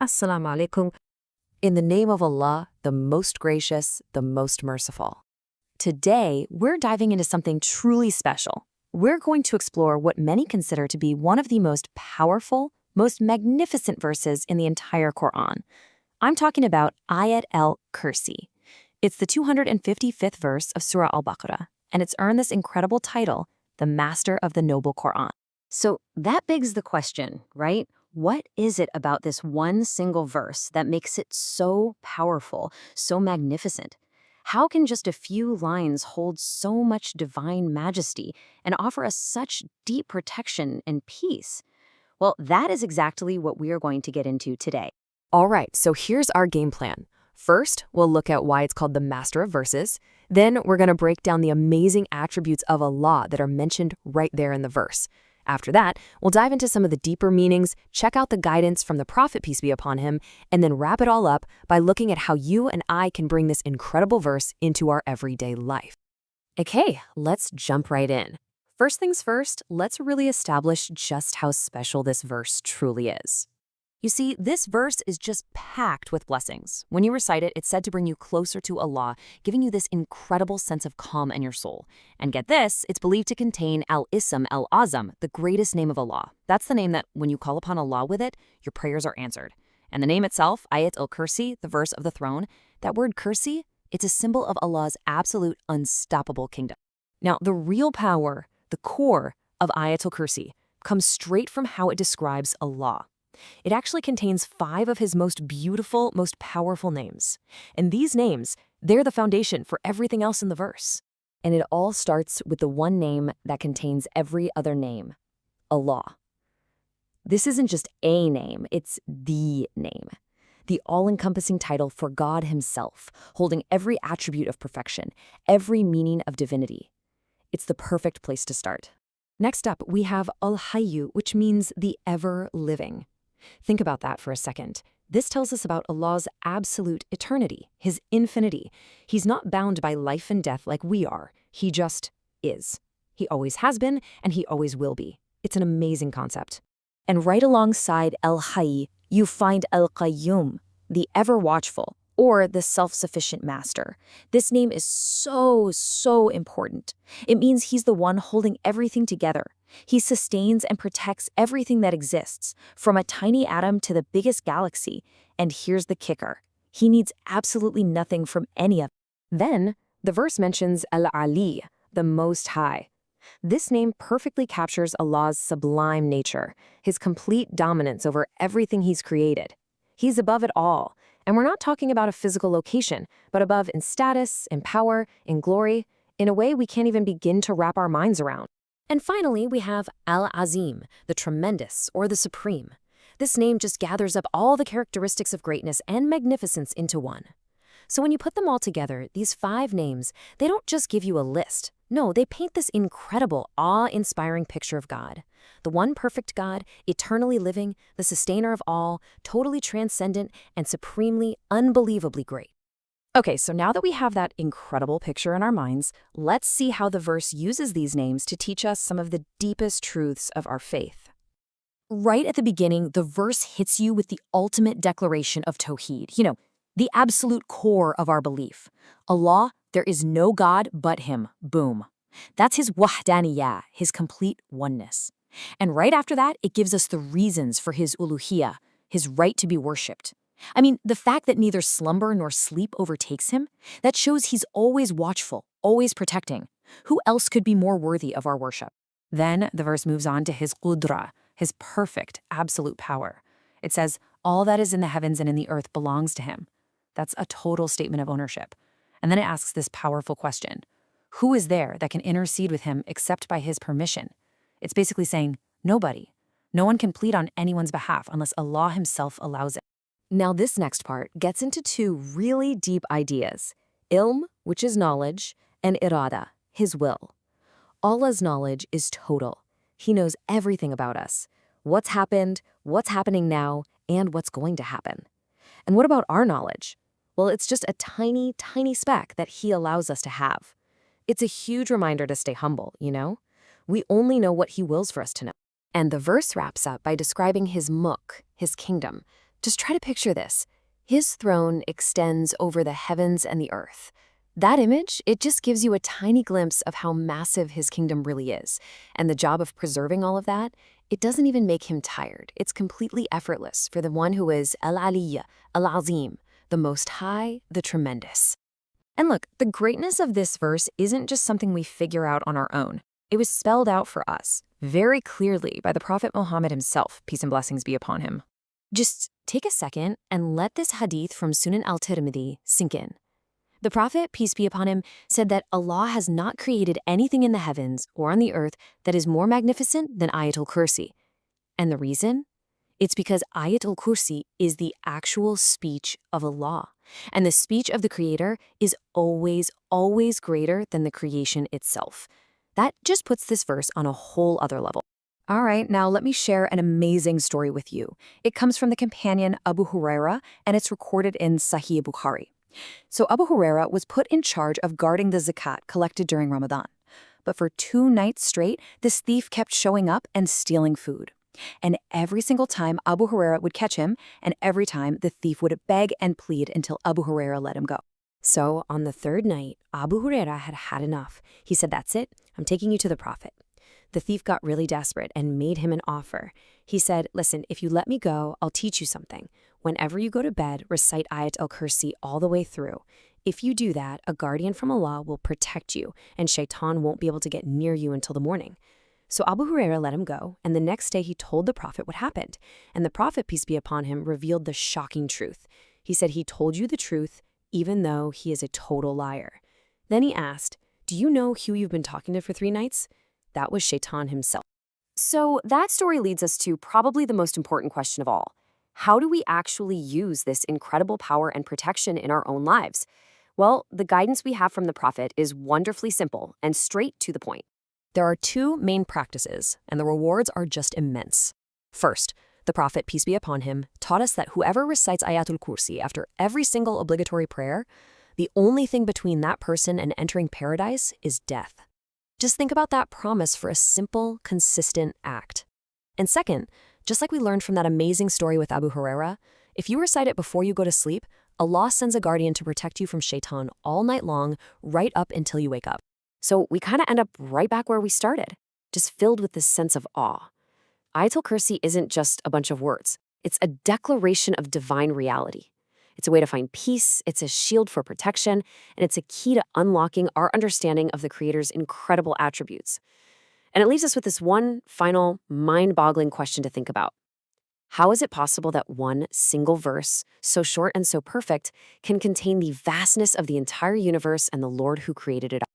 Assalamu alaikum. In the name of Allah, the most gracious, the most merciful. Today, we're diving into something truly special. We're going to explore what many consider to be one of the most powerful, most magnificent verses in the entire Qur'an. I'm talking about Ayat al-Kursi. It's the 255th verse of Surah al-Baqarah, and it's earned this incredible title, the Master of the Noble Qur'an. So that begs the question, right? What is it about this one single verse that makes it so powerful, so magnificent? How can just a few lines hold so much divine majesty and offer us such deep protection and peace? Well, that is exactly what we are going to get into today. All right, so here's our game plan. First, we'll look at why it's called the Master of Verses. Then we're going to break down the amazing attributes of Allah that are mentioned right there in the verse. After that, we'll dive into some of the deeper meanings, check out the guidance from the Prophet, peace be upon him, and then wrap it all up by looking at how you and I can bring this incredible verse into our everyday life. Okay, let's jump right in. First things first, let's really establish just how special this verse truly is. You see, this verse is just packed with blessings. When you recite it, it's said to bring you closer to Allah, giving you this incredible sense of calm in your soul. And get this, it's believed to contain al-Ism al-Azam, the greatest name of Allah. That's the name that, when you call upon Allah with it, your prayers are answered. And the name itself, Ayat al-Kursi, the verse of the throne, that word Kursi, it's a symbol of Allah's absolute unstoppable kingdom. Now, the real power, the core of Ayat al-Kursi, comes straight from how it describes Allah. It actually contains 5 of his most beautiful, most powerful names. And these names, they're the foundation for everything else in the verse. And it all starts with the one name that contains every other name, Allah. This isn't just a name, it's the name. The all-encompassing title for God himself, holding every attribute of perfection, every meaning of divinity. It's the perfect place to start. Next up, we have Al-Hayyu, which means the ever-living. Think about that for a second. This tells us about Allah's absolute eternity, his infinity. He's not bound by life and death like we are. He just is. He always has been, and he always will be. It's an amazing concept. And right alongside Al-Hayy, you find Al-Qayyum, the ever-watchful, or the self-sufficient master. This name is so important. It means he's the one holding everything together. He sustains and protects everything that exists, from a tiny atom to the biggest galaxy. And here's the kicker. He needs absolutely nothing from any of it. Then, the verse mentions Al-Ali, the Most High. This name perfectly captures Allah's sublime nature, his complete dominance over everything he's created. He's above it all. And we're not talking about a physical location, but above in status, in power, in glory, in a way we can't even begin to wrap our minds around. And finally, we have Al-Azim, the tremendous or the supreme. This name just gathers up all the characteristics of greatness and magnificence into one. So when you put them all together, these 5 names, they don't just give you a list. No, they paint this incredible, awe-inspiring picture of God. The one perfect God, eternally living, the sustainer of all, totally transcendent, and supremely, unbelievably great. Okay, so now that we have that incredible picture in our minds, let's see how the verse uses these names to teach us some of the deepest truths of our faith. Right at the beginning, the verse hits you with the ultimate declaration of Tawhid, the absolute core of our belief. Allah, there is no God but him. Boom. That's his wahdaniyah, his complete oneness. And right after that, it gives us the reasons for his uluhiyah, his right to be worshipped. I mean, the fact that neither slumber nor sleep overtakes him, that shows he's always watchful, always protecting. Who else could be more worthy of our worship? Then the verse moves on to his qudra, his perfect, absolute power. It says, all that is in the heavens and in the earth belongs to him. That's a total statement of ownership. And then it asks this powerful question. Who is there that can intercede with him except by his permission? It's basically saying, nobody. No one can plead on anyone's behalf unless Allah himself allows it. Now this next part gets into 2 really deep ideas. Ilm, which is knowledge, and irada, his will. Allah's knowledge is total. He knows everything about us. What's happened, what's happening now, and what's going to happen. And what about our knowledge? Well, it's just a tiny speck that he allows us to have. It's a huge reminder to stay humble, We only know what he wills for us to know. And the verse wraps up by describing his mulk, his kingdom, Just try to picture this. His throne extends over the heavens and the earth. That image, it just gives you a tiny glimpse of how massive his kingdom really is. And the job of preserving all of that, it doesn't even make him tired. It's completely effortless for the one who is Al-Aliyya, Al-Azim, the Most High, the Tremendous. And look, the greatness of this verse isn't just something we figure out on our own. It was spelled out for us very clearly by the Prophet Muhammad himself, peace and blessings be upon him. Just take a second and let this hadith from Sunan al-Tirmidhi sink in. The Prophet, peace be upon him, said that Allah has not created anything in the heavens or on the earth that is more magnificent than Ayatul Kursi. And the reason? It's because Ayatul Kursi is the actual speech of Allah. And the speech of the Creator is always, always greater than the creation itself. That just puts this verse on a whole other level. All right, now let me share an amazing story with you. It comes from the companion Abu Huraira, and it's recorded in Sahih Bukhari. So Abu Huraira was put in charge of guarding the zakat collected during Ramadan. But for 2 nights straight, this thief kept showing up and stealing food. And every single time Abu Huraira would catch him, and every time the thief would beg and plead until Abu Huraira let him go. So on the 3rd night, Abu Huraira had had enough. He said, "That's it, I'm taking you to the Prophet." The thief got really desperate and made him an offer. He said, "Listen, if you let me go, I'll teach you something. Whenever you go to bed, recite Ayat al-Kursi all the way through. If you do that, a guardian from Allah will protect you, and shaitan won't be able to get near you until the morning." So Abu Huraira let him go, and the next day he told the Prophet what happened. And the Prophet, peace be upon him, revealed the shocking truth. He said he told you the truth, even though he is a total liar. Then he asked, "Do you know who you've been talking to for 3 nights?" That was Shaitan himself. So that story leads us to probably the most important question of all. How do we actually use this incredible power and protection in our own lives? Well, the guidance we have from the Prophet is wonderfully simple and straight to the point. There are 2 main practices, and the rewards are just immense. First, the Prophet, peace be upon him, taught us that whoever recites Ayatul Kursi after every single obligatory prayer, the only thing between that person and entering paradise is death. Just think about that promise for a simple, consistent act. And second, just like we learned from that amazing story with Abu Huraira, if you recite it before you go to sleep, Allah sends a guardian to protect you from shaitan all night long, right up until you wake up. So we kind of end up right back where we started, just filled with this sense of awe. Ayatul Kursi isn't just a bunch of words. It's a declaration of divine reality. It's a way to find peace, it's a shield for protection, and it's a key to unlocking our understanding of the Creator's incredible attributes. And it leaves us with this one final, mind-boggling question to think about. How is it possible that one single verse, so short and so perfect, can contain the vastness of the entire universe and the Lord who created it all?